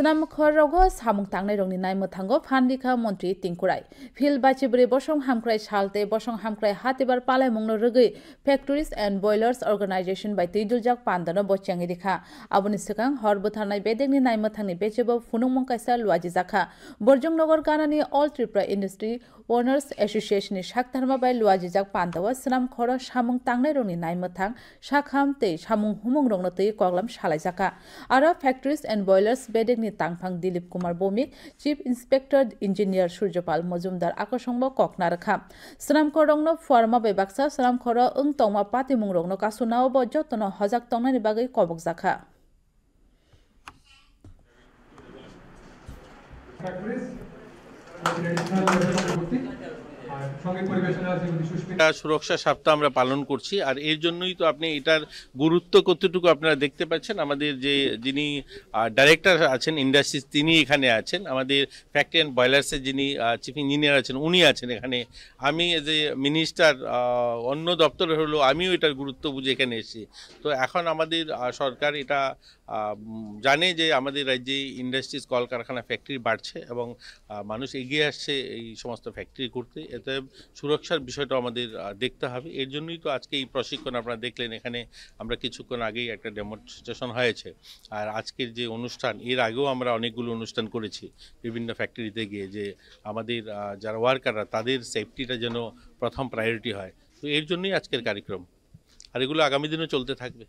Senam Khorogo Samung Tangnai Rongni Nai Mothango Phandika Montri Tingkurai Phil Bachibri Bosong Hamkrai Shalte Bosong Hamkrai Hatibar Palai Mungno Rugui Factories and Boilers Organization by Tiduljak Pandano Bochangi Dikha Abuni Sekang Horbuthanai Bedengni Nai Mothangni Bechebo Funung Mongkaisa Luaji Zakha Borjong Nogor Ganani All Tripura Industry Owners Association ni Shaktharma by Luaji Jak Pandawa Senam Khoro Samung Tangnai Rongni Nai Mothang Shakham Te Samung Humung Rongno Te Koglam Shalai Zakha Ara Factories and Boilers Bedeng ni Tangphang Dilip Kumar Bomik Chief Inspector Engineer Surjapal Mojumdar Akosongbo Kokna Rakha Senam Khorongno Forma Bebaksa Senam Khoro Ung Tongma Pati Mungrongno Kasunao Bo Jotono Hojak Tongnani Bagai Kobok Zakha সুরক্ষা সপ্তাহ আমরা পালন করছি আর এর জন্যই তো আপনি এটার গুরুত্ব কতটুকু আপনারা দেখতে পাচ্ছেন আমাদের যে যিনি ডাইরেক্টর আছেন ইন্ডাস্ট্রিজ তিনি এখানে আছেন আমাদের ফ্যাক্টরি অ্যান্ড বয়লার্সের যিনি চিফ ইঞ্জিনিয়ার আছেন উনি আছেন এখানে আমি এজ এ মিনিস্টার অন্য দপ্তরে হলো আমিও এটার গুরুত্ব বুঝে এখানে এসেছি তো এখন আমাদের সরকার এটা জানে যে আমাদের রাজ্যে ইন্ডাস্ট্রিজ কলকারখানা ফ্যাক্টরি বাড়ছে এবং মানুষ এগিয়ে আসছে এই সমস্ত ফ্যাক্টরি করতে এতে সুরক্ষার বিষয়টা আমাদের দেখতে হবে এর জন্যই তো আজকে এই প্রশিক্ষণ আপনারা দেখলেন এখানে আমরা কিছুক্ষণ আগেই একটা ডেমনস্ট্রেশন হয়েছে আর আজকের যে অনুষ্ঠান এর আগেও আমরা অনেকগুলো অনুষ্ঠান করেছি বিভিন্ন ফ্যাক্টরিতে গিয়ে যে আমাদের যারা ওয়ার্কাররা তাদের সেফটিটা যেন প্রথম প্রায়োরিটি হয় তো এর জন্যই আজকের কার্যক্রম আর এগুলো আগামী দিনেও চলতে থাকবে